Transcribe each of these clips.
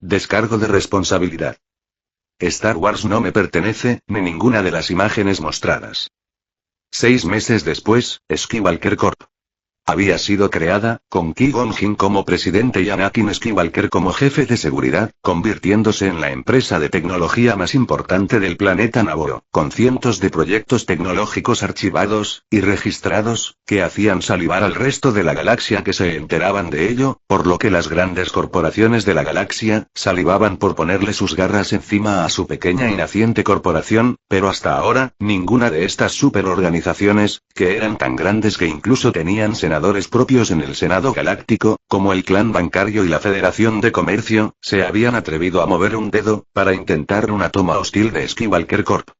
Descargo de responsabilidad. Star Wars no me pertenece, ni ninguna de las imágenes mostradas. 6 meses después, Skywalker Corp. Había sido creada, con Qui-Gon Jinn como presidente y Anakin Skywalker como jefe de seguridad, convirtiéndose en la empresa de tecnología más importante del planeta Naboo, con cientos de proyectos tecnológicos archivados y registrados, que hacían salivar al resto de la galaxia que se enteraban de ello, por lo que las grandes corporaciones de la galaxia salivaban por ponerle sus garras encima a su pequeña y naciente corporación, pero hasta ahora, ninguna de estas superorganizaciones, que eran tan grandes que incluso tenían senadores propios en el Senado Galáctico, como el Clan Bancario y la Federación de Comercio, se habían atrevido a mover un dedo, para intentar una toma hostil de Skywalker Corp.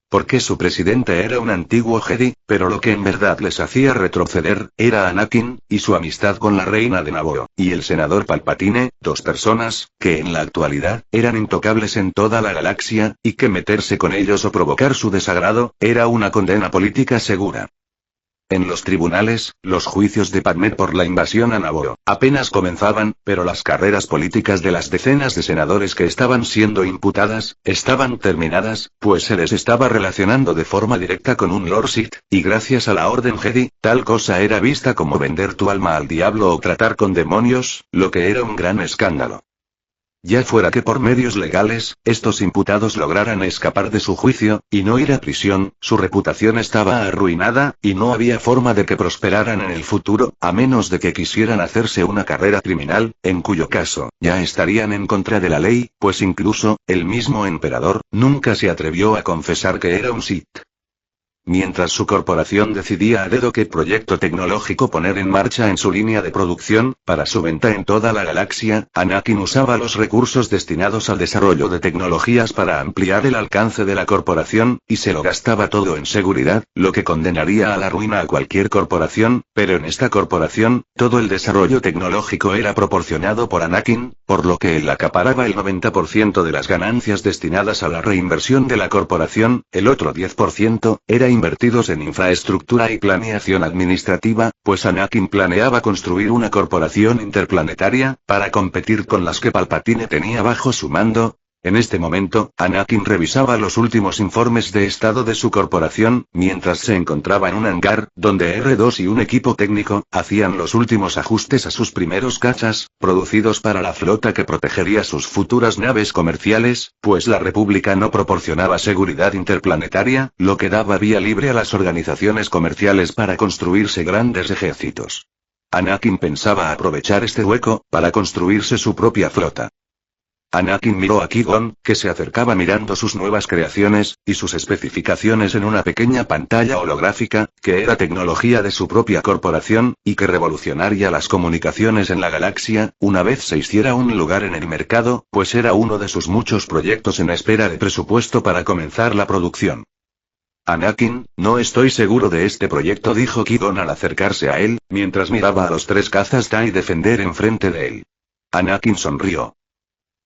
Porque su presidente era un antiguo Jedi, pero lo que en verdad les hacía retroceder, era Anakin, y su amistad con la reina de Naboo, y el senador Palpatine, dos personas, que en la actualidad, eran intocables en toda la galaxia, y que meterse con ellos o provocar su desagrado, era una condena política segura. En los tribunales, los juicios de Padmé por la invasión a Naboo apenas comenzaban, pero las carreras políticas de las decenas de senadores que estaban siendo imputadas, estaban terminadas, pues se les estaba relacionando de forma directa con un Lord Sith, y gracias a la Orden Jedi, tal cosa era vista como vender tu alma al diablo o tratar con demonios, lo que era un gran escándalo. Ya fuera que por medios legales, estos imputados lograran escapar de su juicio, y no ir a prisión, su reputación estaba arruinada, y no había forma de que prosperaran en el futuro, a menos de que quisieran hacerse una carrera criminal, en cuyo caso, ya estarían en contra de la ley, pues incluso, el mismo emperador, nunca se atrevió a confesar que era un Sith. Mientras su corporación decidía a dedo qué proyecto tecnológico poner en marcha en su línea de producción, para su venta en toda la galaxia, Anakin usaba los recursos destinados al desarrollo de tecnologías para ampliar el alcance de la corporación, y se lo gastaba todo en seguridad, lo que condenaría a la ruina a cualquier corporación, pero en esta corporación, todo el desarrollo tecnológico era proporcionado por Anakin, por lo que él acaparaba el 90% de las ganancias destinadas a la reinversión de la corporación, el otro 10% era invertidos en infraestructura y planeación administrativa, pues Anakin planeaba construir una corporación interplanetaria, para competir con las que Palpatine tenía bajo su mando. En este momento, Anakin revisaba los últimos informes de estado de su corporación, mientras se encontraba en un hangar, donde R2 y un equipo técnico, hacían los últimos ajustes a sus primeros cachas, producidos para la flota que protegería sus futuras naves comerciales, pues la República no proporcionaba seguridad interplanetaria, lo que daba vía libre a las organizaciones comerciales para construirse grandes ejércitos. Anakin pensaba aprovechar este hueco, para construirse su propia flota. Anakin miró a Qui-Gon, que se acercaba mirando sus nuevas creaciones, y sus especificaciones en una pequeña pantalla holográfica, que era tecnología de su propia corporación, y que revolucionaría las comunicaciones en la galaxia, una vez se hiciera un lugar en el mercado, pues era uno de sus muchos proyectos en espera de presupuesto para comenzar la producción. Anakin, no estoy seguro de este proyecto, dijo Qui-Gon al acercarse a él, mientras miraba a los 3 cazas TIE defender enfrente de él. Anakin sonrió.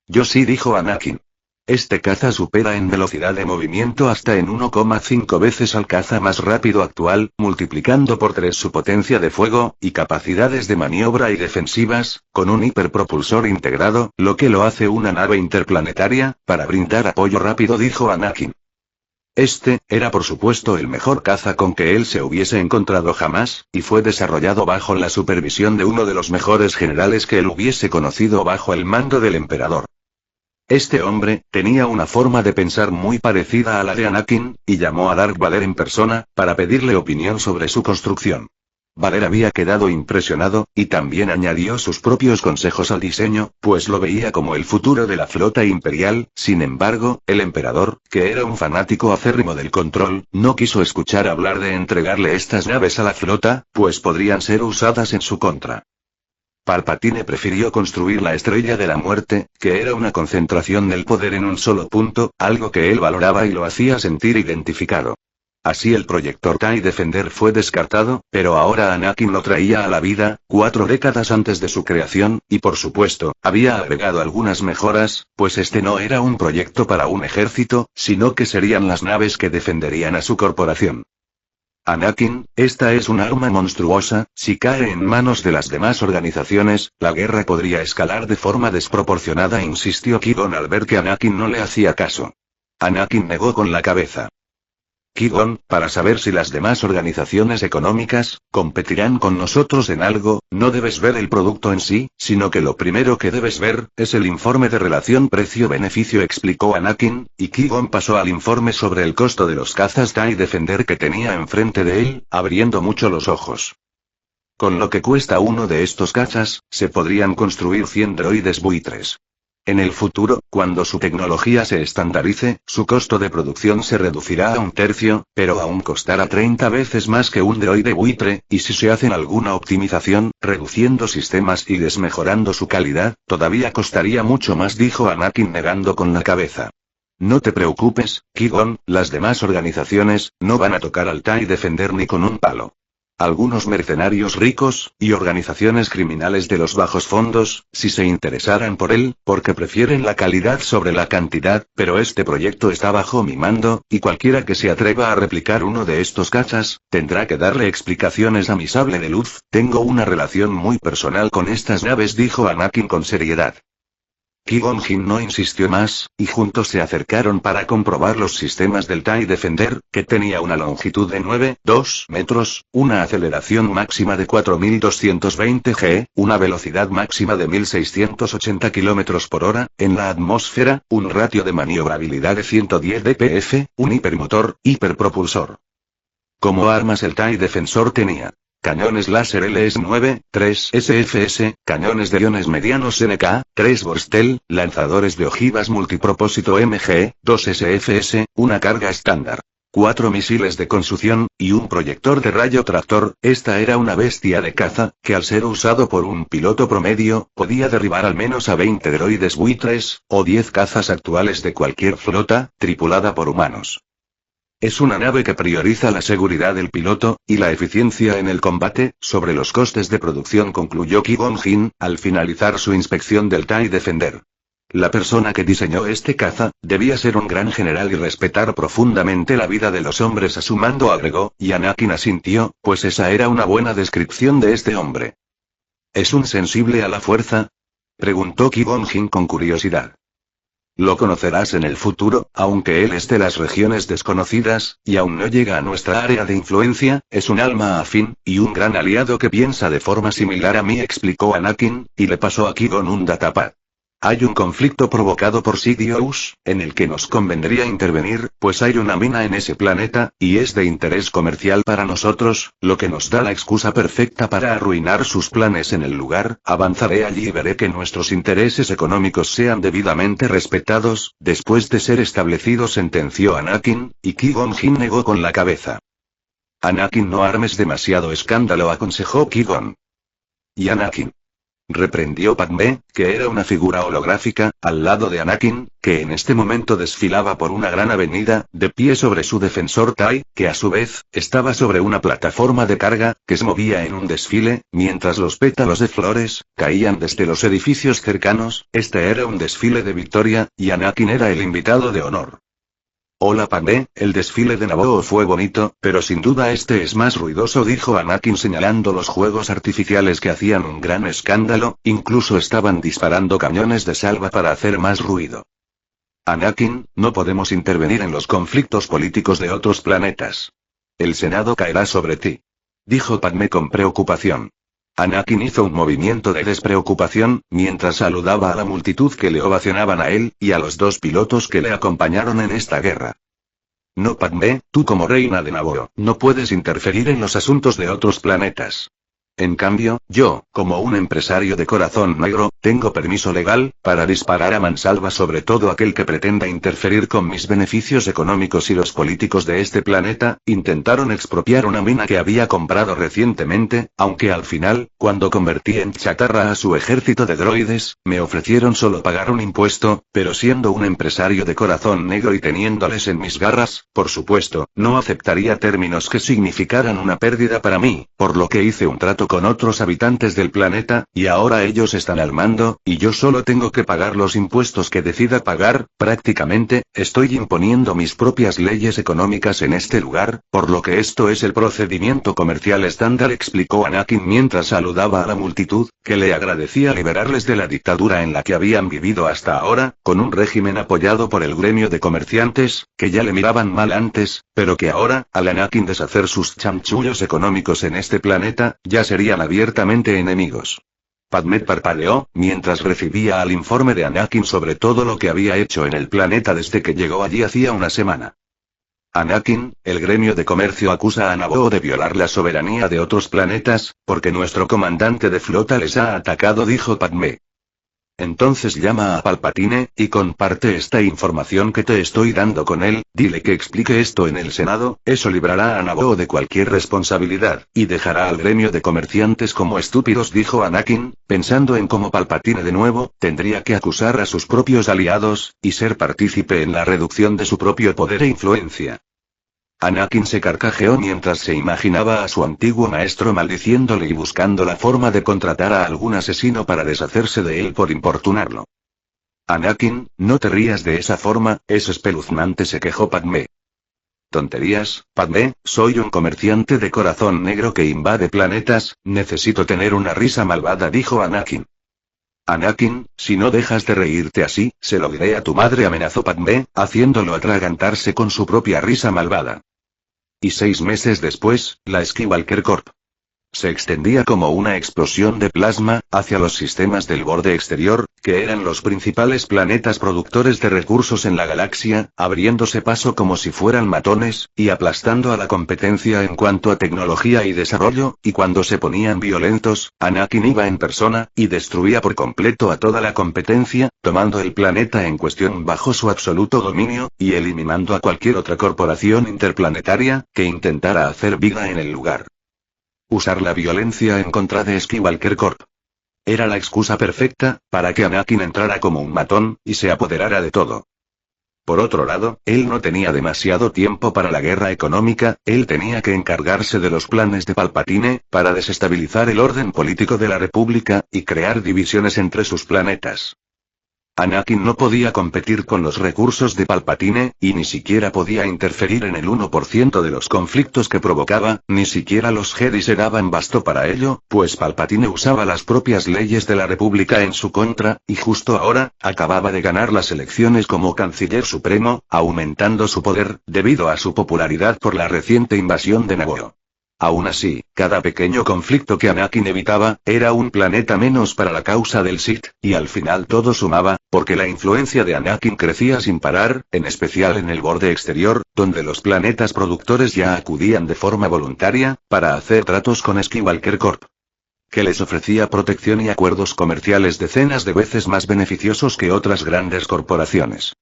Yo sí, dijo Anakin. Este caza supera en velocidad de movimiento hasta en 1,5 veces al caza más rápido actual, multiplicando por 3 su potencia de fuego, y capacidades de maniobra y defensivas, con un hiperpropulsor integrado, lo que lo hace una nave interplanetaria, para brindar apoyo rápido, dijo Anakin. Este, era por supuesto el mejor caza con que él se hubiese encontrado jamás, y fue desarrollado bajo la supervisión de uno de los mejores generales que él hubiese conocido bajo el mando del emperador. Este hombre, tenía una forma de pensar muy parecida a la de Anakin, y llamó a Darth Vader en persona, para pedirle opinión sobre su construcción. Vader había quedado impresionado, y también añadió sus propios consejos al diseño, pues lo veía como el futuro de la flota imperial. Sin embargo, el emperador, que era un fanático acérrimo del control, no quiso escuchar hablar de entregarle estas naves a la flota, pues podrían ser usadas en su contra. Palpatine prefirió construir la Estrella de la Muerte, que era una concentración del poder en un solo punto, algo que él valoraba y lo hacía sentir identificado. Así el proyector TIE Defender fue descartado, pero ahora Anakin lo traía a la vida, 4 décadas antes de su creación, y por supuesto, había agregado algunas mejoras, pues este no era un proyecto para un ejército, sino que serían las naves que defenderían a su corporación. Anakin, esta es un arma monstruosa, si cae en manos de las demás organizaciones, la guerra podría escalar de forma desproporcionada, insistió Qui-Gon al ver que Anakin no le hacía caso. Anakin negó con la cabeza. Qui-Gon, para saber si las demás organizaciones económicas competirán con nosotros en algo, no debes ver el producto en sí, sino que lo primero que debes ver es el informe de relación precio-beneficio, explicó Anakin, y Qui-Gon pasó al informe sobre el costo de los cazas TIE Defender que tenía enfrente de él, abriendo mucho los ojos. Con lo que cuesta uno de estos cazas, se podrían construir 100 droides buitres. En el futuro, cuando su tecnología se estandarice, su costo de producción se reducirá a un tercio, pero aún costará 30 veces más que un droide buitre, y si se hacen alguna optimización, reduciendo sistemas y desmejorando su calidad, todavía costaría mucho más, dijo Anakin negando con la cabeza. No te preocupes, Qui-Gon, las demás organizaciones no van a tocar al TIE Defender ni con un palo. Algunos mercenarios ricos, y organizaciones criminales de los bajos fondos, si se interesaran por él, porque prefieren la calidad sobre la cantidad, pero este proyecto está bajo mi mando, y cualquiera que se atreva a replicar uno de estos cazas, tendrá que darle explicaciones a mi sable de luz. Tengo una relación muy personal con estas naves, dijo Anakin con seriedad. Qui-Gon Jinn no insistió más, y juntos se acercaron para comprobar los sistemas del TIE Defender, que tenía una longitud de 9,2 metros, una aceleración máxima de 4220 g, una velocidad máxima de 1680 km por hora, en la atmósfera, un ratio de maniobrabilidad de 110 dpf, un hipermotor, hiperpropulsor. Como armas el TIE Defensor tenía cañones láser LS-9, 3 SFS, cañones de iones medianos NK, 3 Borstel, lanzadores de ojivas multipropósito MG, 2 SFS, una carga estándar, 4 misiles de consucción, y un proyector de rayo tractor. Esta era una bestia de caza, que al ser usado por un piloto promedio, podía derribar al menos a 20 droides buitres, o 10 cazas actuales de cualquier flota, tripulada por humanos. Es una nave que prioriza la seguridad del piloto, y la eficiencia en el combate, sobre los costes de producción, concluyó Qui-Gon Jinn, al finalizar su inspección del TIE Defender. La persona que diseñó este caza, debía ser un gran general y respetar profundamente la vida de los hombres a su mando, agregó, y Anakin asintió, pues esa era una buena descripción de este hombre. ¿Es un sensible a la fuerza?, preguntó Qui-Gon Jinn con curiosidad. Lo conocerás en el futuro, aunque él es de las regiones desconocidas, y aún no llega a nuestra área de influencia, es un alma afín, y un gran aliado que piensa de forma similar a mí, explicó Anakin, y le pasó a Qui-Gon un datapad. Hay un conflicto provocado por Sidious, en el que nos convendría intervenir, pues hay una mina en ese planeta, y es de interés comercial para nosotros, lo que nos da la excusa perfecta para arruinar sus planes en el lugar. Avanzaré allí y veré que nuestros intereses económicos sean debidamente respetados, después de ser establecidos, sentenció Anakin, y Qui-Gon Jinn negó con la cabeza. Anakin, no armes demasiado escándalo, aconsejó Qui-Gon. Y Anakin, reprendió Padmé, que era una figura holográfica, al lado de Anakin, que en este momento desfilaba por una gran avenida, de pie sobre su defensor TIE, que a su vez, estaba sobre una plataforma de carga, que se movía en un desfile, mientras los pétalos de flores caían desde los edificios cercanos. Este era un desfile de victoria, y Anakin era el invitado de honor. Hola Padmé, el desfile de Naboo fue bonito, pero sin duda este es más ruidoso, dijo Anakin señalando los juegos artificiales que hacían un gran escándalo, incluso estaban disparando cañones de salva para hacer más ruido. Anakin, no podemos intervenir en los conflictos políticos de otros planetas. El Senado caerá sobre ti, dijo Padmé con preocupación. Anakin hizo un movimiento de despreocupación, mientras saludaba a la multitud que le ovacionaban a él, y a los 2 pilotos que le acompañaron en esta guerra. No, Padmé, tú como reina de Naboo, no puedes interferir en los asuntos de otros planetas. En cambio, yo, como un empresario de corazón negro, tengo permiso legal para disparar a mansalva sobre todo aquel que pretenda interferir con mis beneficios económicos. Y los políticos de este planeta intentaron expropiar una mina que había comprado recientemente, aunque al final, cuando convertí en chatarra a su ejército de droides, me ofrecieron solo pagar un impuesto, pero siendo un empresario de corazón negro y teniéndoles en mis garras, por supuesto, no aceptaría términos que significaran una pérdida para mí, por lo que hice un trato junto con otros habitantes del planeta, y ahora ellos están al mando, y yo solo tengo que pagar los impuestos que decida pagar. Prácticamente, estoy imponiendo mis propias leyes económicas en este lugar, por lo que esto es el procedimiento comercial estándar, explicó Anakin mientras saludaba a la multitud, que le agradecía liberarles de la dictadura en la que habían vivido hasta ahora, con un régimen apoyado por el gremio de comerciantes, que ya le miraban mal antes, pero que ahora, al Anakin deshacer sus chanchullos económicos en este planeta, ya serían abiertamente enemigos. Padmé parpadeó, mientras recibía al informe de Anakin sobre todo lo que había hecho en el planeta desde que llegó allí hacía una semana. Anakin, el gremio de comercio acusa a Naboo de violar la soberanía de otros planetas, porque nuestro comandante de flota les ha atacado, dijo Padmé. Entonces llama a Palpatine, y comparte esta información que te estoy dando con él, dile que explique esto en el Senado, eso librará a Naboo de cualquier responsabilidad, y dejará al gremio de comerciantes como estúpidos, dijo Anakin, pensando en cómo Palpatine de nuevo, tendría que acusar a sus propios aliados, y ser partícipe en la reducción de su propio poder e influencia. Anakin se carcajeó mientras se imaginaba a su antiguo maestro maldiciéndole y buscando la forma de contratar a algún asesino para deshacerse de él por importunarlo. Anakin, no te rías de esa forma, es espeluznante, se quejó Padmé. Tonterías, Padmé, soy un comerciante de corazón negro que invade planetas, necesito tener una risa malvada, dijo Anakin. Anakin, si no dejas de reírte así, se lo diré a tu madre, amenazó Padmé, haciéndolo atragantarse con su propia risa malvada. Y 6 meses después, la Skywalker Corp. se extendía como una explosión de plasma, hacia los sistemas del borde exterior, que eran los principales planetas productores de recursos en la galaxia, abriéndose paso como si fueran matones, y aplastando a la competencia en cuanto a tecnología y desarrollo, y cuando se ponían violentos, Anakin iba en persona, y destruía por completo a toda la competencia, tomando el planeta en cuestión bajo su absoluto dominio, y eliminando a cualquier otra corporación interplanetaria, que intentara hacer vida en el lugar. Usar la violencia en contra de Skywalker Corp. Era la excusa perfecta, para que Anakin entrara como un matón, y se apoderara de todo. Por otro lado, él no tenía demasiado tiempo para la guerra económica, él tenía que encargarse de los planes de Palpatine, para desestabilizar el orden político de la República, y crear divisiones entre sus planetas. Anakin no podía competir con los recursos de Palpatine, y ni siquiera podía interferir en el 1% de los conflictos que provocaba, ni siquiera los Jedi se daban basto para ello, pues Palpatine usaba las propias leyes de la República en su contra, y justo ahora, acababa de ganar las elecciones como Canciller Supremo, aumentando su poder, debido a su popularidad por la reciente invasión de Naboo. Aún así, cada pequeño conflicto que Anakin evitaba, era un planeta menos para la causa del Sith, y al final todo sumaba, porque la influencia de Anakin crecía sin parar, en especial en el borde exterior, donde los planetas productores ya acudían de forma voluntaria, para hacer tratos con Skywalker Corp. Que les ofrecía protección y acuerdos comerciales decenas de veces más beneficiosos que otras grandes corporaciones.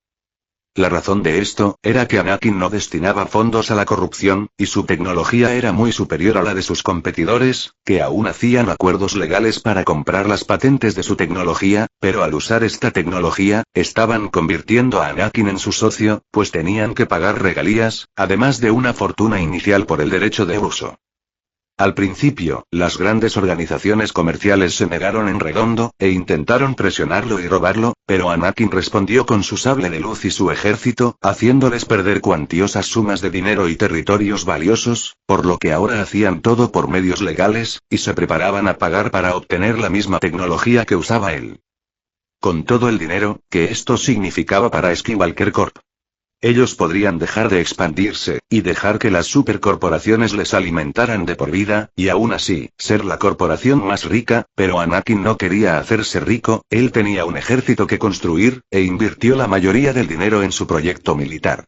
La razón de esto, era que Anakin no destinaba fondos a la corrupción, y su tecnología era muy superior a la de sus competidores, que aún hacían acuerdos legales para comprar las patentes de su tecnología, pero al usar esta tecnología, estaban convirtiendo a Anakin en su socio, pues tenían que pagar regalías, además de una fortuna inicial por el derecho de uso. Al principio, las grandes organizaciones comerciales se negaron en redondo, e intentaron presionarlo y robarlo, pero Anakin respondió con su sable de luz y su ejército, haciéndoles perder cuantiosas sumas de dinero y territorios valiosos, por lo que ahora hacían todo por medios legales, y se preparaban a pagar para obtener la misma tecnología que usaba él. Con todo el dinero, que esto significaba para Skywalker Corp. Ellos podrían dejar de expandirse, y dejar que las supercorporaciones les alimentaran de por vida, y aún así, ser la corporación más rica, pero Anakin no quería hacerse rico, él tenía un ejército que construir, e invirtió la mayoría del dinero en su proyecto militar.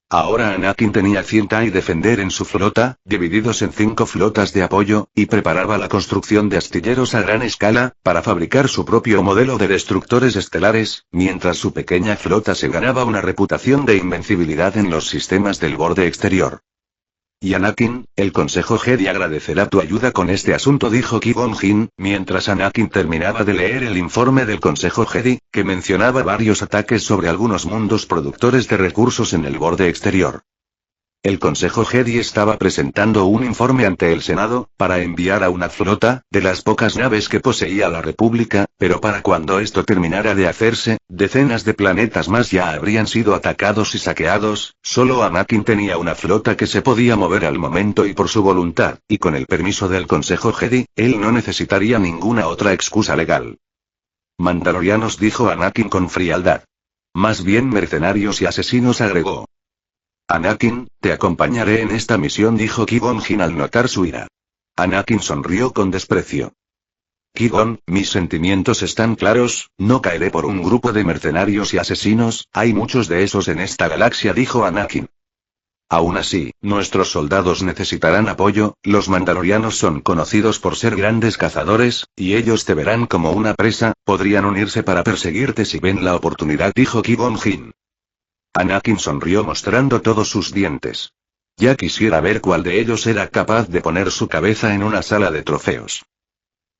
Ahora Anakin tenía 100 TIE Defender en su flota, divididos en 5 flotas de apoyo, y preparaba la construcción de astilleros a gran escala, para fabricar su propio modelo de destructores estelares, mientras su pequeña flota se ganaba una reputación de invencibilidad en los sistemas del borde exterior. Y Anakin, el Consejo Jedi agradecerá tu ayuda con este asunto, dijo Qui-Gon Jinn, mientras Anakin terminaba de leer el informe del Consejo Jedi, que mencionaba varios ataques sobre algunos mundos productores de recursos en el borde exterior. El Consejo Jedi estaba presentando un informe ante el Senado, para enviar a una flota, de las pocas naves que poseía la República, pero para cuando esto terminara de hacerse, decenas de planetas más ya habrían sido atacados y saqueados. Solo Anakin tenía una flota que se podía mover al momento y por su voluntad, y con el permiso del Consejo Jedi, él no necesitaría ninguna otra excusa legal. Mandalorianos, dijo Anakin con frialdad. Más bien mercenarios y asesinos, agregó. Anakin, te acompañaré en esta misión, dijo Qui-Gon Jinn al notar su ira. Anakin sonrió con desprecio. Qui-Gon, mis sentimientos están claros, no caeré por un grupo de mercenarios y asesinos, hay muchos de esos en esta galaxia, dijo Anakin. Aún así, nuestros soldados necesitarán apoyo, los mandalorianos son conocidos por ser grandes cazadores, y ellos te verán como una presa, podrían unirse para perseguirte si ven la oportunidad, dijo Qui-Gon Jinn. Anakin sonrió mostrando todos sus dientes. Ya quisiera ver cuál de ellos era capaz de poner su cabeza en una sala de trofeos.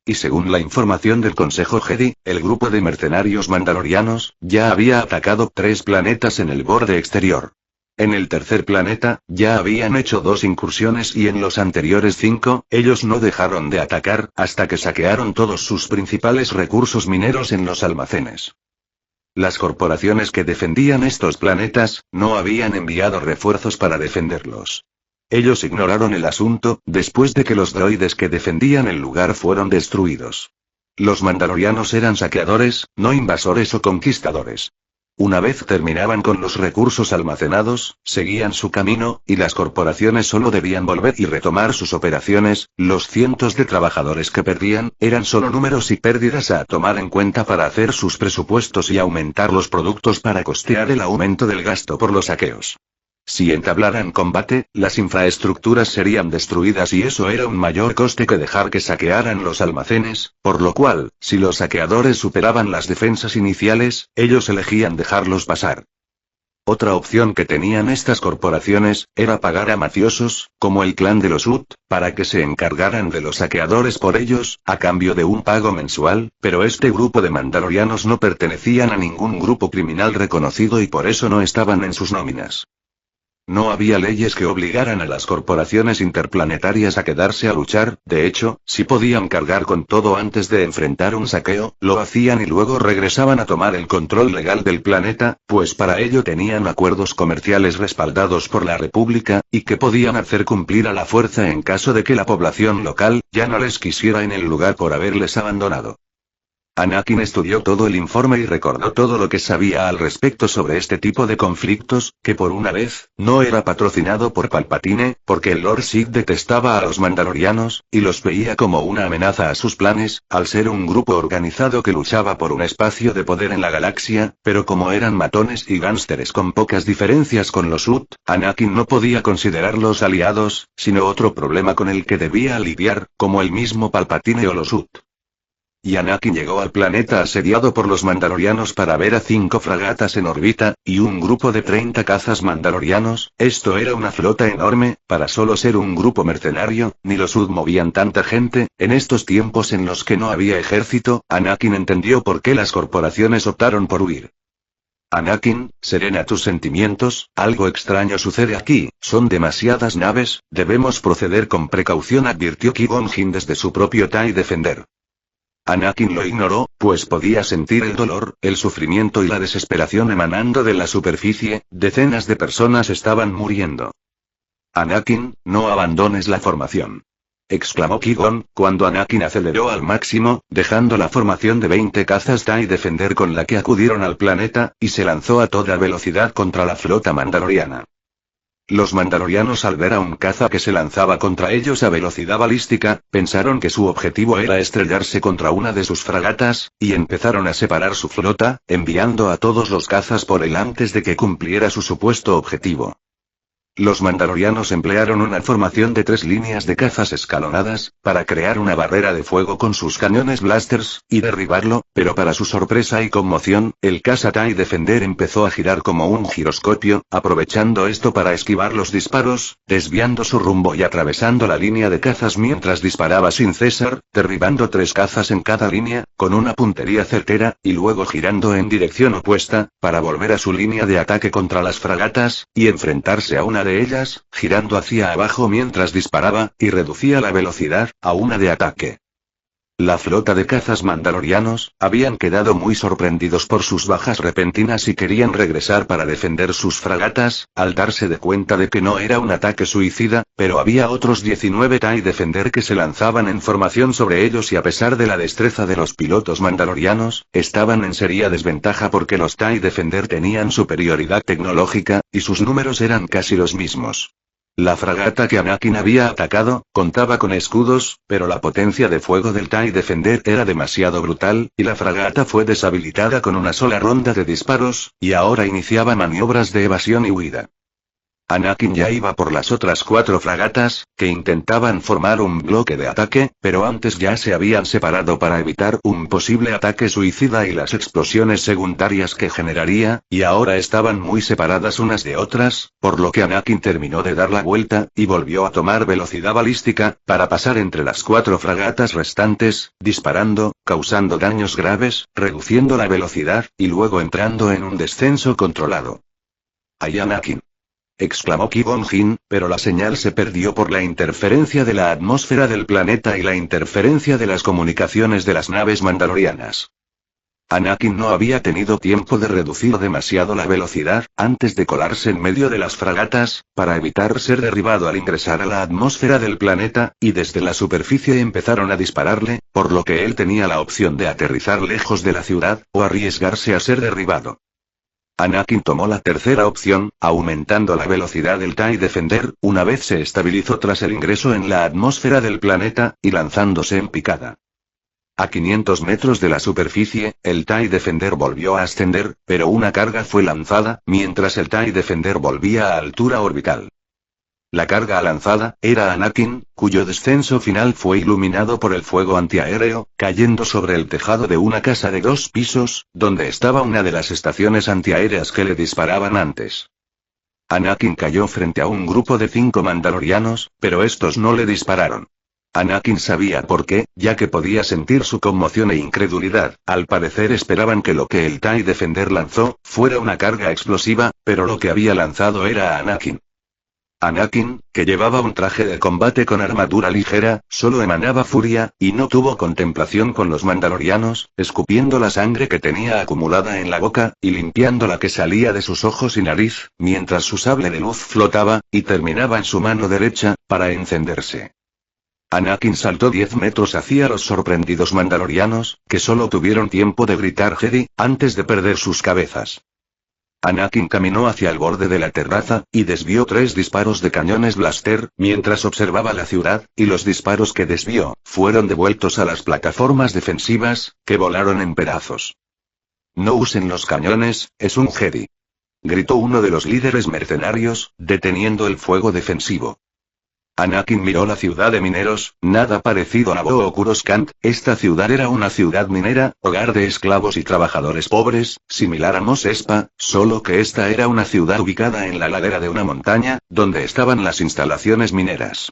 Y según la información del Consejo Jedi, el grupo de mercenarios mandalorianos, ya había atacado 3 planetas en el borde exterior. En el tercer planeta, ya habían hecho 2 incursiones y en los anteriores 5, ellos no dejaron de atacar, hasta que saquearon todos sus principales recursos mineros en los almacenes. Las corporaciones que defendían estos planetas, no habían enviado refuerzos para defenderlos. Ellos ignoraron el asunto, después de que los droides que defendían el lugar fueron destruidos. Los mandalorianos eran saqueadores, no invasores o conquistadores. Una vez terminaban con los recursos almacenados, seguían su camino, y las corporaciones solo debían volver y retomar sus operaciones. Los cientos de trabajadores que perdían, eran solo números y pérdidas a tomar en cuenta para hacer sus presupuestos y aumentar los productos para costear el aumento del gasto por los saqueos. Si entablaran combate, las infraestructuras serían destruidas y eso era un mayor coste que dejar que saquearan los almacenes, por lo cual, si los saqueadores superaban las defensas iniciales, ellos elegían dejarlos pasar. Otra opción que tenían estas corporaciones, era pagar a mafiosos, como el clan de los Ut, para que se encargaran de los saqueadores por ellos, a cambio de un pago mensual, pero este grupo de mandalorianos no pertenecían a ningún grupo criminal reconocido y por eso no estaban en sus nóminas. No había leyes que obligaran a las corporaciones interplanetarias a quedarse a luchar, de hecho, si podían cargar con todo antes de enfrentar un saqueo, lo hacían y luego regresaban a tomar el control legal del planeta, pues para ello tenían acuerdos comerciales respaldados por la República, y que podían hacer cumplir a la fuerza en caso de que la población local, ya no les quisiera en el lugar por haberles abandonado. Anakin estudió todo el informe y recordó todo lo que sabía al respecto sobre este tipo de conflictos, que por una vez, no era patrocinado por Palpatine, porque el Lord Sith detestaba a los mandalorianos, y los veía como una amenaza a sus planes, al ser un grupo organizado que luchaba por un espacio de poder en la galaxia, pero como eran matones y gánsteres con pocas diferencias con los Ut, Anakin no podía considerarlos aliados, sino otro problema con el que debía lidiar, como el mismo Palpatine o los Ut. Y Anakin llegó al planeta asediado por los mandalorianos para ver a 5 fragatas en órbita, y un grupo de 30 cazas mandalorianos. Esto era una flota enorme, para solo ser un grupo mercenario, ni los Ud movían tanta gente. En estos tiempos en los que no había ejército, Anakin entendió por qué las corporaciones optaron por huir. Anakin, serena tus sentimientos, algo extraño sucede aquí, son demasiadas naves, debemos proceder con precaución, advirtió Qui-Gon Jinn desde su propio TIE Defender. Anakin lo ignoró, pues podía sentir el dolor, el sufrimiento y la desesperación emanando de la superficie. Decenas de personas estaban muriendo. Anakin, no abandones la formación, exclamó Qui-Gon, cuando Anakin aceleró al máximo, dejando la formación de 20 cazas TIE Defender con la que acudieron al planeta, y se lanzó a toda velocidad contra la flota mandaloriana. Los mandalorianos, al ver a un caza que se lanzaba contra ellos a velocidad balística, pensaron que su objetivo era estrellarse contra una de sus fragatas, y empezaron a separar su flota, enviando a todos los cazas por él antes de que cumpliera su supuesto objetivo. Los mandalorianos emplearon una formación de 3 líneas de cazas escalonadas, para crear una barrera de fuego con sus cañones blasters, y derribarlo, pero para su sorpresa y conmoción, el caza TIE Defender empezó a girar como un giroscopio, aprovechando esto para esquivar los disparos, desviando su rumbo y atravesando la línea de cazas mientras disparaba sin cesar, derribando 3 cazas en cada línea, con una puntería certera, y luego girando en dirección opuesta, para volver a su línea de ataque contra las fragatas, y enfrentarse a una una de ellas, girando hacia abajo mientras disparaba, y reducía la velocidad a una de ataque. La flota de cazas mandalorianos habían quedado muy sorprendidos por sus bajas repentinas y querían regresar para defender sus fragatas, al darse de cuenta de que no era un ataque suicida, pero había otros 19 TIE Defender que se lanzaban en formación sobre ellos y a pesar de la destreza de los pilotos mandalorianos, estaban en seria desventaja porque los TIE Defender tenían superioridad tecnológica, y sus números eran casi los mismos. La fragata que Anakin había atacado, contaba con escudos, pero la potencia de fuego del TIE Defender era demasiado brutal, y la fragata fue deshabilitada con una sola ronda de disparos, y ahora iniciaba maniobras de evasión y huida. Anakin ya iba por las otras 4 fragatas, que intentaban formar un bloque de ataque, pero antes ya se habían separado para evitar un posible ataque suicida y las explosiones secundarias que generaría, y ahora estaban muy separadas unas de otras, por lo que Anakin terminó de dar la vuelta, y volvió a tomar velocidad balística, para pasar entre las 4 fragatas restantes, disparando, causando daños graves, reduciendo la velocidad, y luego entrando en un descenso controlado. ¡Ay, Anakin!, exclamó Qui-Gon Jinn, pero la señal se perdió por la interferencia de la atmósfera del planeta y la interferencia de las comunicaciones de las naves mandalorianas. Anakin no había tenido tiempo de reducir demasiado la velocidad, antes de colarse en medio de las fragatas, para evitar ser derribado al ingresar a la atmósfera del planeta, y desde la superficie empezaron a dispararle, por lo que él tenía la opción de aterrizar lejos de la ciudad, o arriesgarse a ser derribado. Anakin tomó la tercera opción, aumentando la velocidad del TIE Defender, una vez se estabilizó tras el ingreso en la atmósfera del planeta, y lanzándose en picada. A 500 metros de la superficie, el TIE Defender volvió a ascender, pero una carga fue lanzada, mientras el TIE Defender volvía a altura orbital. La carga lanzada era Anakin, cuyo descenso final fue iluminado por el fuego antiaéreo, cayendo sobre el tejado de una casa de 2 pisos, donde estaba una de las estaciones antiaéreas que le disparaban antes. Anakin cayó frente a un grupo de 5 mandalorianos, pero estos no le dispararon. Anakin sabía por qué, ya que podía sentir su conmoción e incredulidad. Al parecer esperaban que lo que el TIE Defender lanzó fuera una carga explosiva, pero lo que había lanzado era a Anakin. Anakin, que llevaba un traje de combate con armadura ligera, solo emanaba furia, y no tuvo contemplación con los mandalorianos, escupiendo la sangre que tenía acumulada en la boca, y limpiando la que salía de sus ojos y nariz, mientras su sable de luz flotaba, y terminaba en su mano derecha, para encenderse. Anakin saltó 10 metros hacia los sorprendidos mandalorianos, que solo tuvieron tiempo de gritar Jedi, antes de perder sus cabezas. Anakin caminó hacia el borde de la terraza, y desvió 3 disparos de cañones blaster, mientras observaba la ciudad, y los disparos que desvió, fueron devueltos a las plataformas defensivas, que volaron en pedazos. «No usen los cañones, es un Jedi», gritó uno de los líderes mercenarios, deteniendo el fuego defensivo. Anakin miró la ciudad de mineros, nada parecido a Naboo o Coruscant. Esta ciudad era una ciudad minera, hogar de esclavos y trabajadores pobres, similar a Mos Espa, solo que esta era una ciudad ubicada en la ladera de una montaña, donde estaban las instalaciones mineras.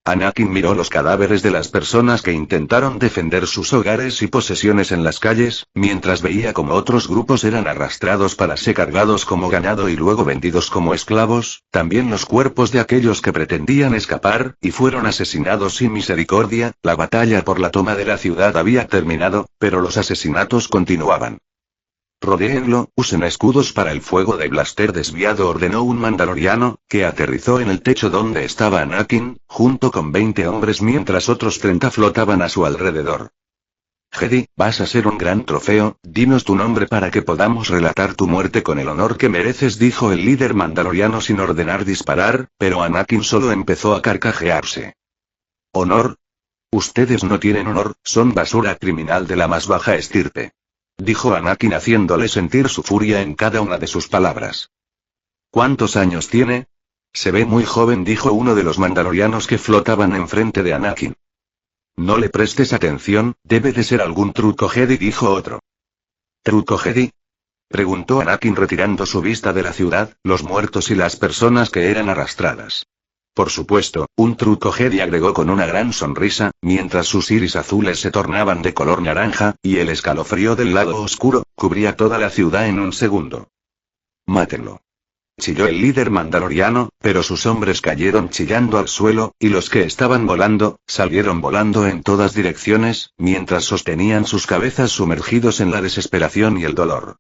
Anakin miró los cadáveres de las personas que intentaron defender sus hogares y posesiones en las calles, mientras veía como otros grupos eran arrastrados para ser cargados como ganado y luego vendidos como esclavos, también los cuerpos de aquellos que pretendían escapar, y fueron asesinados sin misericordia. La batalla por la toma de la ciudad había terminado, pero los asesinatos continuaban. «Rodéenlo, usen escudos para el fuego de blaster desviado», ordenó un mandaloriano, que aterrizó en el techo donde estaba Anakin, junto con 20 hombres mientras otros 30 flotaban a su alrededor. «Jedi, vas a ser un gran trofeo, dinos tu nombre para que podamos relatar tu muerte con el honor que mereces», dijo el líder mandaloriano sin ordenar disparar, pero Anakin solo empezó a carcajearse. «¿Honor? Ustedes no tienen honor, son basura criminal de la más baja estirpe», dijo Anakin haciéndole sentir su furia en cada una de sus palabras. «¿Cuántos años tiene? Se ve muy joven», dijo uno de los mandalorianos que flotaban enfrente de Anakin. «No le prestes atención, debe de ser algún truco Jedi», dijo otro. «¿Truco Jedi?», preguntó Anakin retirando su vista de la ciudad, los muertos y las personas que eran arrastradas. «Por supuesto, un truco Jedi», agregó con una gran sonrisa, mientras sus iris azules se tornaban de color naranja, y el escalofrío del lado oscuro cubría toda la ciudad en un segundo. «Mátenlo». Chilló el líder mandaloriano, pero sus hombres cayeron chillando al suelo, y los que estaban volando, salieron volando en todas direcciones, mientras sostenían sus cabezas sumergidos en la desesperación y el dolor.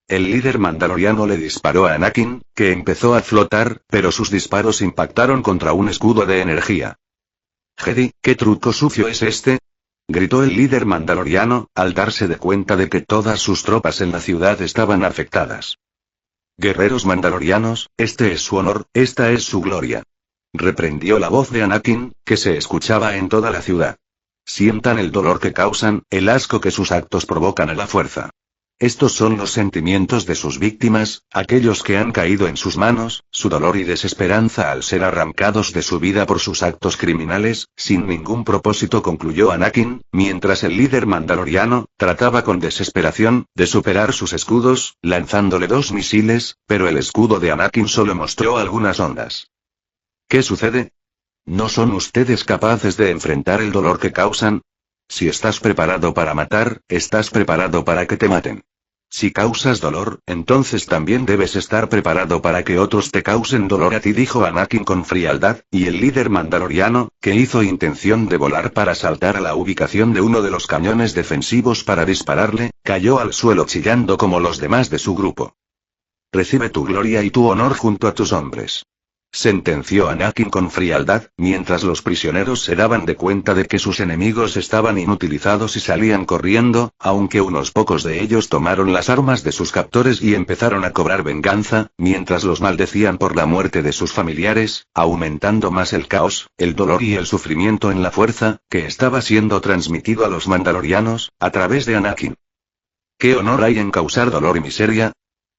El líder mandaloriano le disparó a Anakin, que empezó a flotar, pero sus disparos impactaron contra un escudo de energía. «Jedi, ¿qué truco sucio es este?», gritó el líder mandaloriano, al darse de cuenta de que todas sus tropas en la ciudad estaban afectadas. «Guerreros mandalorianos, este es su honor, esta es su gloria», reprendió la voz de Anakin, que se escuchaba en toda la ciudad. «Sientan el dolor que causan, el asco que sus actos provocan a la fuerza. Estos son los sentimientos de sus víctimas, aquellos que han caído en sus manos, su dolor y desesperanza al ser arrancados de su vida por sus actos criminales, sin ningún propósito», concluyó Anakin, mientras el líder mandaloriano trataba con desesperación de superar sus escudos, lanzándole 2 misiles, pero el escudo de Anakin solo mostró algunas ondas. «¿Qué sucede? ¿No son ustedes capaces de enfrentar el dolor que causan? Si estás preparado para matar, estás preparado para que te maten. Si causas dolor, entonces también debes estar preparado para que otros te causen dolor a ti», dijo Anakin con frialdad, y el líder mandaloriano, que hizo intención de volar para saltar a la ubicación de uno de los cañones defensivos para dispararle, cayó al suelo chillando como los demás de su grupo. «Recibe tu gloria y tu honor junto a tus hombres», sentenció Anakin con frialdad, mientras los prisioneros se daban de cuenta de que sus enemigos estaban inutilizados y salían corriendo, aunque unos pocos de ellos tomaron las armas de sus captores y empezaron a cobrar venganza, mientras los maldecían por la muerte de sus familiares, aumentando más el caos, el dolor y el sufrimiento en la fuerza, que estaba siendo transmitido a los mandalorianos, a través de Anakin. ¿Qué honor hay en causar dolor y miseria?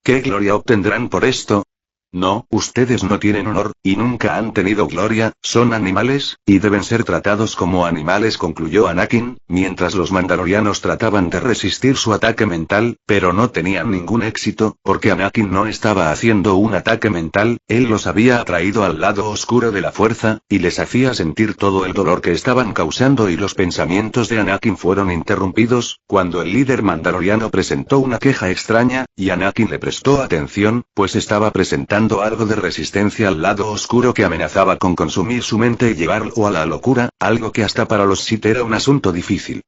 ¿Qué gloria obtendrán por esto? No, ustedes no tienen honor, y nunca han tenido gloria, son animales, y deben ser tratados como animales, concluyó Anakin, mientras los mandalorianos trataban de resistir su ataque mental, pero no tenían ningún éxito, porque Anakin no estaba haciendo un ataque mental, él los había atraído al lado oscuro de la fuerza, y les hacía sentir todo el dolor que estaban causando, y los pensamientos de Anakin fueron interrumpidos, cuando el líder mandaloriano presentó una queja extraña, y Anakin le prestó atención, pues estaba presentando algo de resistencia al lado oscuro que amenazaba con consumir su mente y llevarlo a la locura, algo que hasta para los Sith era un asunto difícil.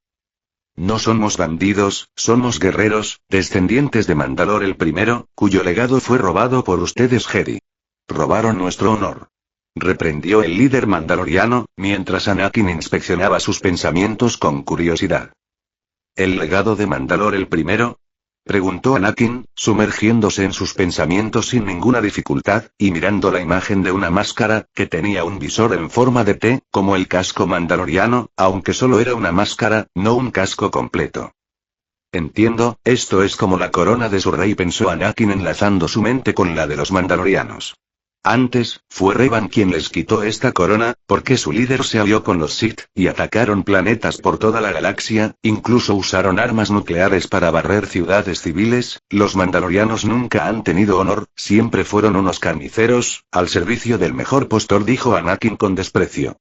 «No somos bandidos, somos guerreros, descendientes de Mandalor el Primero, cuyo legado fue robado por ustedes Jedi. Robaron nuestro honor», reprendió el líder mandaloriano, mientras Anakin inspeccionaba sus pensamientos con curiosidad. «¿El legado de Mandalor el Primero?», preguntó Anakin, sumergiéndose en sus pensamientos sin ninguna dificultad, y mirando la imagen de una máscara, que tenía un visor en forma de T, como el casco mandaloriano, aunque solo era una máscara, no un casco completo. «Entiendo, esto es como la corona de su rey», pensó Anakin enlazando su mente con la de los mandalorianos. Antes, fue Revan quien les quitó esta corona, porque su líder se alió con los Sith, y atacaron planetas por toda la galaxia, incluso usaron armas nucleares para barrer ciudades civiles. Los mandalorianos nunca han tenido honor, siempre fueron unos carniceros, al servicio del mejor postor, dijo Anakin con desprecio.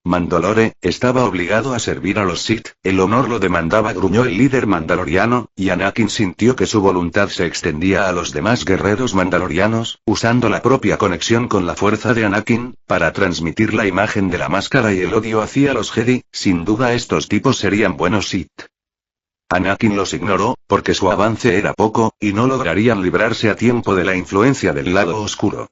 Mandalore estaba obligado a servir a los Sith, el honor lo demandaba, gruñó el líder mandaloriano, y Anakin sintió que su voluntad se extendía a los demás guerreros mandalorianos, usando la propia conexión con la fuerza de Anakin, para transmitir la imagen de la máscara y el odio hacia los Jedi. Sin duda estos tipos serían buenos Sith. Anakin los ignoró, porque su avance era poco, y no lograrían librarse a tiempo de la influencia del lado oscuro.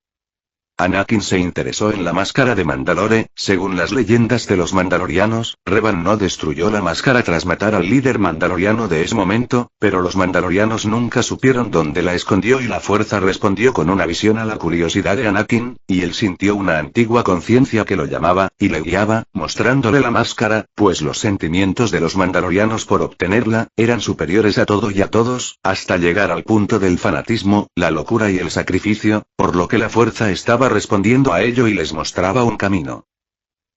Anakin se interesó en la máscara de Mandalore. Según las leyendas de los mandalorianos, Revan no destruyó la máscara tras matar al líder mandaloriano de ese momento, pero los mandalorianos nunca supieron dónde la escondió, y la fuerza respondió con una visión a la curiosidad de Anakin, y él sintió una antigua conciencia que lo llamaba, y le guiaba, mostrándole la máscara, pues los sentimientos de los mandalorianos por obtenerla, eran superiores a todo y a todos, hasta llegar al punto del fanatismo, la locura y el sacrificio, por lo que la fuerza estaba respondiendo a ello y les mostraba un camino.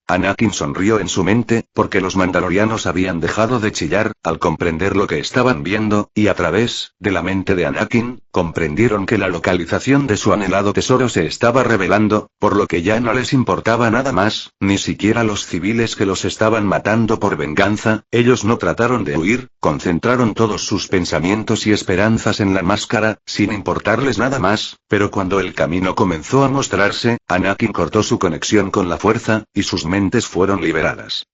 Anakin sonrió en su mente, porque los mandalorianos habían dejado de chillar, al comprender lo que estaban viendo, y a través de la mente de Anakin, comprendieron que la localización de su anhelado tesoro se estaba revelando, por lo que ya no les importaba nada más, ni siquiera los civiles que los estaban matando por venganza. Ellos no trataron de huir, concentraron todos sus pensamientos y esperanzas en la máscara, sin importarles nada más, pero cuando el camino comenzó a mostrarse, Anakin cortó su conexión con la fuerza, y sus mentes fueron liberadas.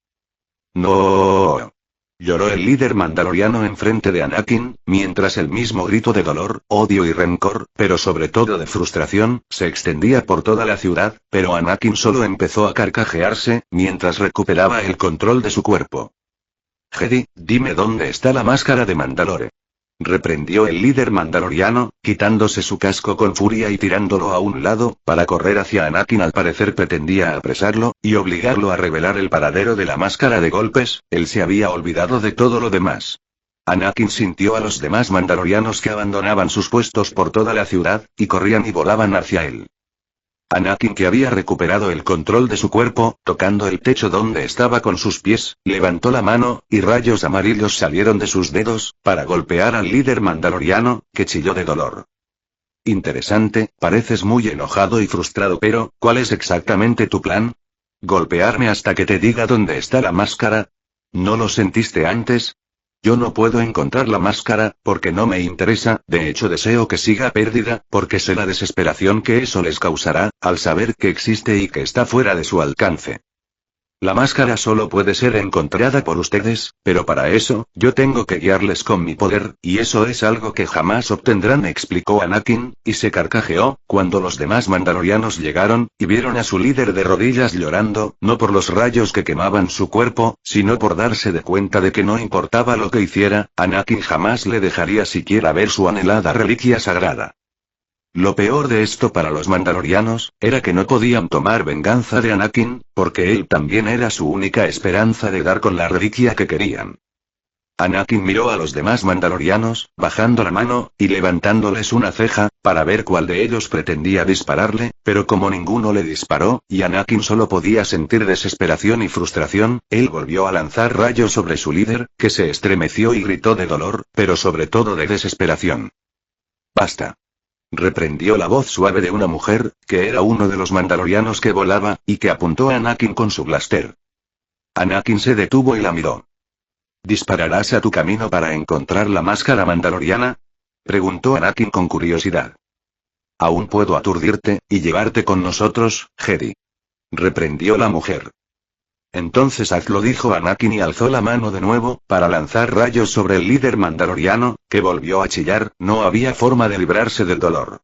No. Lloró el líder mandaloriano enfrente de Anakin, mientras el mismo grito de dolor, odio y rencor, pero sobre todo de frustración, se extendía por toda la ciudad, pero Anakin solo empezó a carcajearse, mientras recuperaba el control de su cuerpo. Jedi, dime dónde está la máscara de Mandalore. Reprendió el líder mandaloriano, quitándose su casco con furia y tirándolo a un lado, para correr hacia Anakin. Al parecer pretendía apresarlo, y obligarlo a revelar el paradero de la máscara de golpes. Él se había olvidado de todo lo demás. Anakin sintió a los demás mandalorianos que abandonaban sus puestos por toda la ciudad, y corrían y volaban hacia él. Anakin, que había recuperado el control de su cuerpo, tocando el techo donde estaba con sus pies, levantó la mano, y rayos amarillos salieron de sus dedos, para golpear al líder mandaloriano, que chilló de dolor. Interesante, pareces muy enojado y frustrado, pero, ¿cuál es exactamente tu plan? ¿Golpearme hasta que te diga dónde está la máscara? ¿No lo sentiste antes? Yo no puedo encontrar la máscara, porque no me interesa. De hecho deseo que siga perdida, porque sé la desesperación que eso les causará, al saber que existe y que está fuera de su alcance. La máscara solo puede ser encontrada por ustedes, pero para eso, yo tengo que guiarles con mi poder, y eso es algo que jamás obtendrán, explicó Anakin, y se carcajeó, cuando los demás mandalorianos llegaron, y vieron a su líder de rodillas llorando, no por los rayos que quemaban su cuerpo, sino por darse de cuenta de que no importaba lo que hiciera, Anakin jamás le dejaría siquiera ver su anhelada reliquia sagrada. Lo peor de esto para los mandalorianos, era que no podían tomar venganza de Anakin, porque él también era su única esperanza de dar con la reliquia que querían. Anakin miró a los demás mandalorianos, bajando la mano, y levantándoles una ceja, para ver cuál de ellos pretendía dispararle, pero como ninguno le disparó, y Anakin solo podía sentir desesperación y frustración, él volvió a lanzar rayos sobre su líder, que se estremeció y gritó de dolor, pero sobre todo de desesperación. ¡Basta! Reprendió la voz suave de una mujer, que era uno de los mandalorianos que volaba, y que apuntó a Anakin con su blaster. Anakin se detuvo y la miró. ¿Dispararás a tu camino para encontrar la máscara mandaloriana? Preguntó Anakin con curiosidad. Aún puedo aturdirte, y llevarte con nosotros, Jedi. Reprendió la mujer. Entonces hazlo, dijo Anakin, y alzó la mano de nuevo, para lanzar rayos sobre el líder mandaloriano, que volvió a chillar. No había forma de librarse del dolor.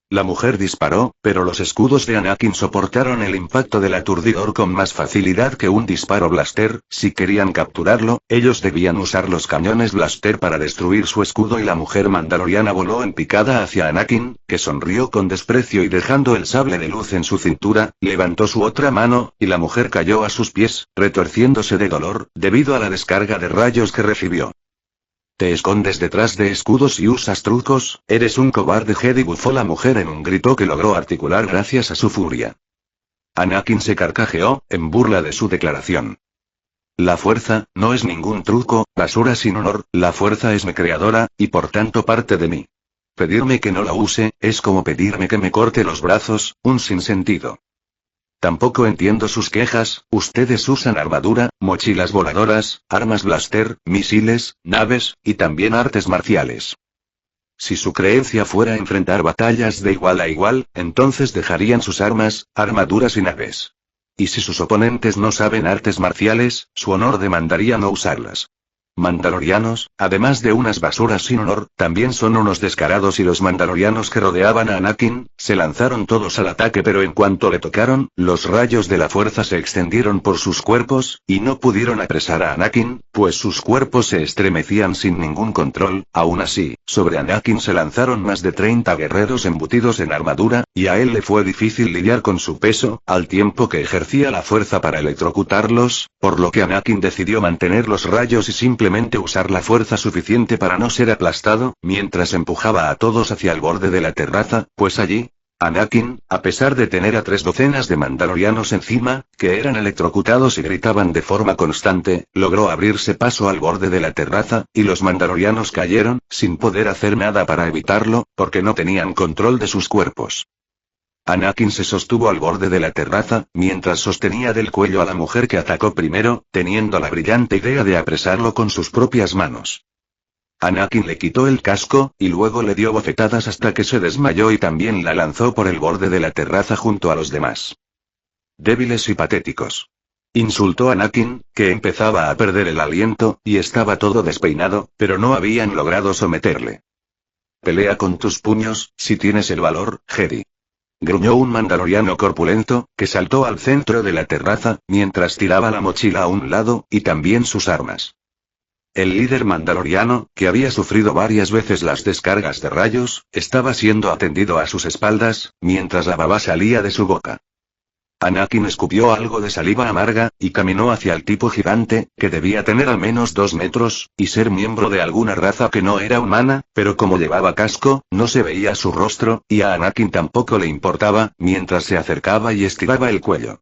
La mujer disparó, pero los escudos de Anakin soportaron el impacto del aturdidor con más facilidad que un disparo blaster. Si querían capturarlo, ellos debían usar los cañones blaster para destruir su escudo, y la mujer mandaloriana voló en picada hacia Anakin, que sonrió con desprecio y dejando el sable de luz en su cintura, levantó su otra mano, y la mujer cayó a sus pies, retorciéndose de dolor, debido a la descarga de rayos que recibió. ¿Te escondes detrás de escudos y usas trucos? Eres un cobarde, Jedi, bufó la mujer en un grito que logró articular gracias a su furia. Anakin se carcajeó, en burla de su declaración. La fuerza, no es ningún truco, basura sin honor, la fuerza es mi creadora, y por tanto parte de mí. Pedirme que no la use, es como pedirme que me corte los brazos, un sinsentido. Tampoco entiendo sus quejas. Ustedes usan armadura, mochilas voladoras, armas blaster, misiles, naves, y también artes marciales. Si su creencia fuera enfrentar batallas de igual a igual, entonces dejarían sus armas, armaduras y naves. Y si sus oponentes no saben artes marciales, su honor demandaría no usarlas. Mandalorianos, además de unas basuras sin honor, también son unos descarados, y los mandalorianos que rodeaban a Anakin, se lanzaron todos al ataque, pero en cuanto le tocaron, los rayos de la fuerza se extendieron por sus cuerpos, y no pudieron apresar a Anakin, pues sus cuerpos se estremecían sin ningún control. Aún así, sobre Anakin se lanzaron más de 30 guerreros embutidos en armadura, y a él le fue difícil lidiar con su peso, al tiempo que ejercía la fuerza para electrocutarlos, por lo que Anakin decidió mantener los rayos y simplemente usar la fuerza suficiente para no ser aplastado, mientras empujaba a todos hacia el borde de la terraza, pues allí Anakin, a pesar de tener a 3 docenas de mandalorianos encima, que eran electrocutados y gritaban de forma constante, logró abrirse paso al borde de la terraza, y los mandalorianos cayeron, sin poder hacer nada para evitarlo, porque no tenían control de sus cuerpos. Anakin se sostuvo al borde de la terraza, mientras sostenía del cuello a la mujer que atacó primero, teniendo la brillante idea de apresarlo con sus propias manos. Anakin le quitó el casco, y luego le dio bofetadas hasta que se desmayó y también la lanzó por el borde de la terraza junto a los demás. Débiles y patéticos. Insultó a Anakin, que empezaba a perder el aliento, y estaba todo despeinado, pero no habían logrado someterle. Pelea con tus puños, si tienes el valor, Jedi. Gruñó un mandaloriano corpulento, que saltó al centro de la terraza, mientras tiraba la mochila a un lado, y también sus armas. El líder mandaloriano, que había sufrido varias veces las descargas de rayos, estaba siendo atendido a sus espaldas, mientras la baba salía de su boca. Anakin escupió algo de saliva amarga, y caminó hacia el tipo gigante, que debía tener al menos 2 metros, y ser miembro de alguna raza que no era humana, pero como llevaba casco, no se veía su rostro, y a Anakin tampoco le importaba, mientras se acercaba y estiraba el cuello.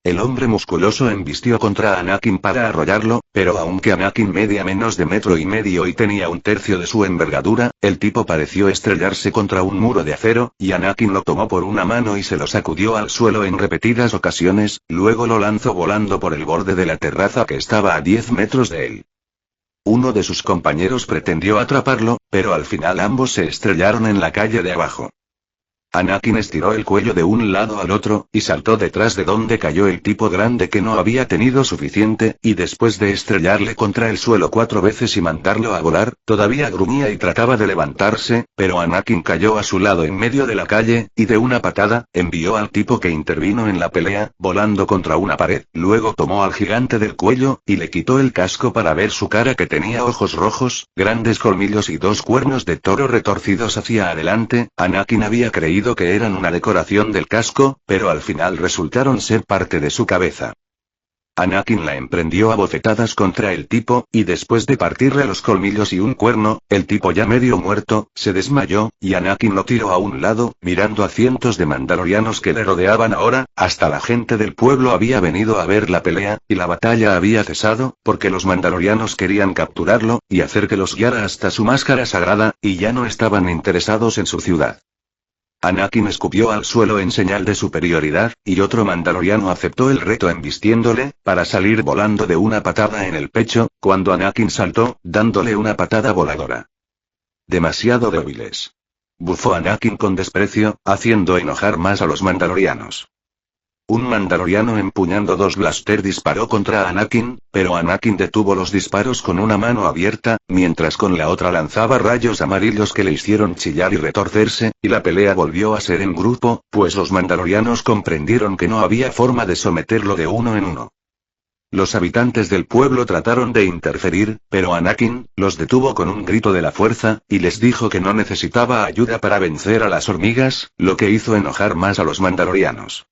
El hombre musculoso embistió contra Anakin para arrollarlo, pero aunque Anakin medía menos de 1,5 metros y tenía 1/3 de su envergadura, el tipo pareció estrellarse contra un muro de acero, y Anakin lo tomó por una mano y se lo sacudió al suelo en repetidas ocasiones, luego lo lanzó volando por el borde de la terraza que estaba a 10 metros de él. Uno de sus compañeros pretendió atraparlo, pero al final ambos se estrellaron en la calle de abajo. Anakin estiró el cuello de un lado al otro, y saltó detrás de donde cayó el tipo grande que no había tenido suficiente, y después de estrellarle contra el suelo 4 veces y mandarlo a volar, todavía gruñía y trataba de levantarse, pero Anakin cayó a su lado en medio de la calle, y de una patada, envió al tipo que intervino en la pelea, volando contra una pared, luego tomó al gigante del cuello, y le quitó el casco para ver su cara que tenía ojos rojos, grandes colmillos y 2 cuernos de toro retorcidos hacia adelante. Anakin había creído que eran una decoración del casco, pero al final resultaron ser parte de su cabeza. Anakin la emprendió a bofetadas contra el tipo, y después de partirle los colmillos y un cuerno, el tipo ya medio muerto, se desmayó, y Anakin lo tiró a un lado, mirando a cientos de mandalorianos que le rodeaban ahora. Hasta la gente del pueblo había venido a ver la pelea, y la batalla había cesado, porque los mandalorianos querían capturarlo, y hacer que los guiara hasta su máscara sagrada, y ya no estaban interesados en su ciudad. Anakin escupió al suelo en señal de superioridad, y otro mandaloriano aceptó el reto embistiéndole, para salir volando de una patada en el pecho, cuando Anakin saltó, dándole una patada voladora. Demasiado débiles. Bufó Anakin con desprecio, haciendo enojar más a los mandalorianos. Un mandaloriano empuñando 2 blaster disparó contra Anakin, pero Anakin detuvo los disparos con una mano abierta, mientras con la otra lanzaba rayos amarillos que le hicieron chillar y retorcerse, y la pelea volvió a ser en grupo, pues los mandalorianos comprendieron que no había forma de someterlo de uno en uno. Los habitantes del pueblo trataron de interferir, pero Anakin los detuvo con un grito de la fuerza, y les dijo que no necesitaba ayuda para vencer a las hormigas, lo que hizo enojar más a los mandalorianos.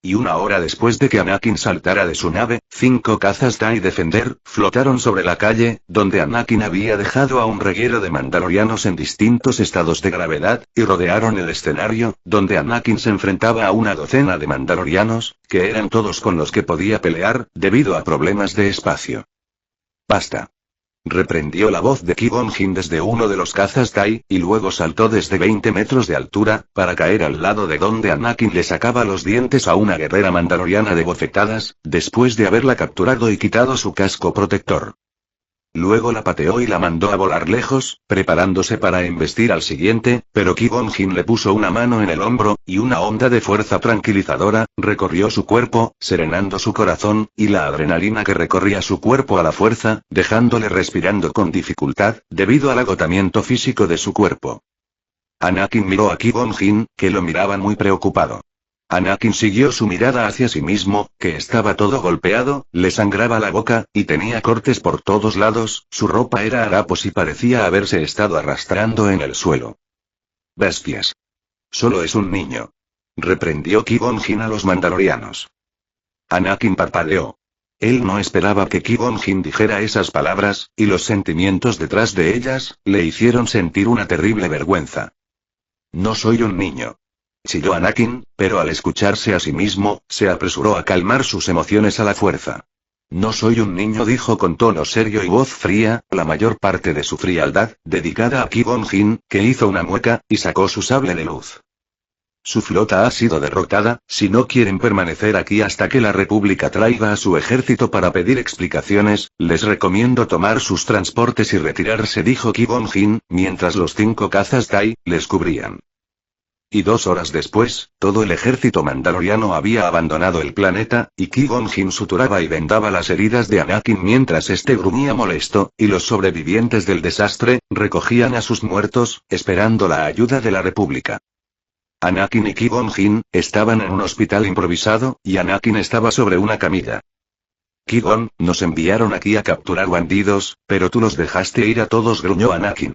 Y una hora después de que Anakin saltara de su nave, 5 cazas TIE Defender flotaron sobre la calle, donde Anakin había dejado a un reguero de mandalorianos en distintos estados de gravedad, y rodearon el escenario, donde Anakin se enfrentaba a una docena de mandalorianos, que eran todos con los que podía pelear, debido a problemas de espacio. Basta. Reprendió la voz de Qui-Gon Jinn desde uno de los cazas TIE, y luego saltó desde 20 metros de altura, para caer al lado de donde Anakin le sacaba los dientes a una guerrera mandaloriana de bofetadas, después de haberla capturado y quitado su casco protector. Luego la pateó y la mandó a volar lejos, preparándose para embestir al siguiente, pero Qui-Gon Jinn le puso una mano en el hombro, y una onda de fuerza tranquilizadora recorrió su cuerpo, serenando su corazón, y la adrenalina que recorría su cuerpo a la fuerza, dejándole respirando con dificultad, debido al agotamiento físico de su cuerpo. Anakin miró a Qui-Gon Jinn, que lo miraba muy preocupado. Anakin siguió su mirada hacia sí mismo, que estaba todo golpeado, le sangraba la boca, y tenía cortes por todos lados, su ropa era harapos y parecía haberse estado arrastrando en el suelo. Bestias. Solo es un niño. Reprendió Qui-Gon Jinn a los mandalorianos. Anakin parpadeó. Él no esperaba que Qui-Gon Jinn dijera esas palabras, y los sentimientos detrás de ellas, le hicieron sentir una terrible vergüenza. No soy un niño. chilló Anakin, pero al escucharse a sí mismo, se apresuró a calmar sus emociones a la fuerza. No soy un niño, dijo con tono serio y voz fría, la mayor parte de su frialdad, dedicada a Qui-Gon Jinn, que hizo una mueca, y sacó su sable de luz. Su flota ha sido derrotada, si no quieren permanecer aquí hasta que la República traiga a su ejército para pedir explicaciones, les recomiendo tomar sus transportes y retirarse, dijo Qui-Gon Jinn, mientras los 5 cazas Tai les cubrían. Y 2 horas después, todo el ejército mandaloriano había abandonado el planeta, y Qui-Gon Jinn suturaba y vendaba las heridas de Anakin mientras este gruñía molesto, y los sobrevivientes del desastre, recogían a sus muertos, esperando la ayuda de la República. Anakin y Qui-Gon Jinn estaban en un hospital improvisado, y Anakin estaba sobre una camilla. Qui-Gon, nos enviaron aquí a capturar bandidos, pero tú los dejaste ir a todos, gruñó Anakin.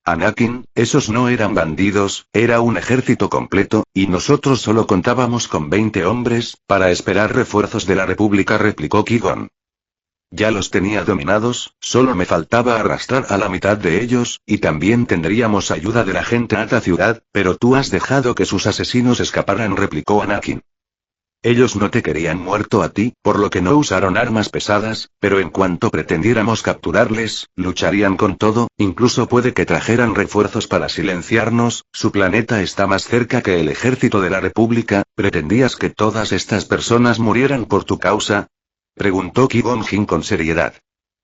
Anakin, esos no eran bandidos, era un ejército completo, y nosotros solo contábamos con 20 hombres, para esperar refuerzos de la República, replicó Qui-Gon. Ya los tenía dominados, solo me faltaba arrastrar a la mitad de ellos, y también tendríamos ayuda de la gente a esta ciudad, pero tú has dejado que sus asesinos escaparan, replicó Anakin. Ellos no te querían muerto a ti, por lo que no usaron armas pesadas, pero en cuanto pretendiéramos capturarles, lucharían con todo, incluso puede que trajeran refuerzos para silenciarnos, su planeta está más cerca que el ejército de la República, ¿pretendías que todas estas personas murieran por tu causa? Preguntó Qui-Gon Jinn con seriedad.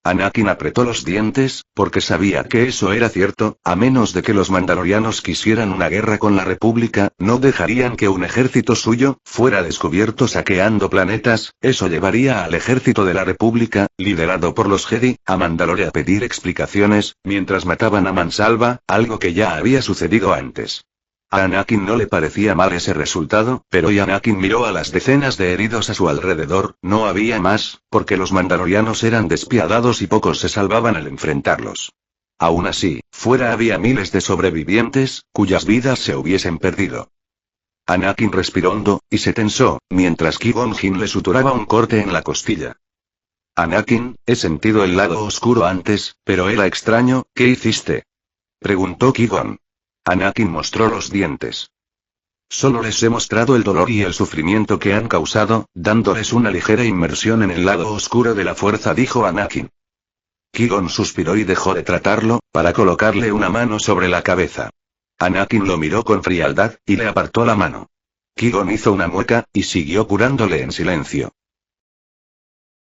Anakin apretó los dientes, porque sabía que eso era cierto, a menos de que los mandalorianos quisieran una guerra con la República, no dejarían que un ejército suyo fuera descubierto saqueando planetas, eso llevaría al ejército de la República, liderado por los Jedi, a Mandalore a pedir explicaciones, mientras mataban a mansalva, algo que ya había sucedido antes. A Anakin no le parecía mal ese resultado, pero Anakin miró a las decenas de heridos a su alrededor, no había más, porque los mandalorianos eran despiadados y pocos se salvaban al enfrentarlos. Aún así, fuera había miles de sobrevivientes, cuyas vidas se hubiesen perdido. Anakin respiró hondo, y se tensó, mientras Qui-Gon Jinn le suturaba un corte en la costilla. Anakin, he sentido el lado oscuro antes, pero era extraño, ¿qué hiciste? Preguntó Qui-Gon. Anakin mostró los dientes. Solo les he mostrado el dolor y el sufrimiento que han causado, dándoles una ligera inmersión en el lado oscuro de la fuerza, dijo Anakin. Qui-Gon suspiró y dejó de tratarlo, para colocarle una mano sobre la cabeza. Anakin lo miró con frialdad, y le apartó la mano. Qui-Gon hizo una mueca, y siguió curándole en silencio.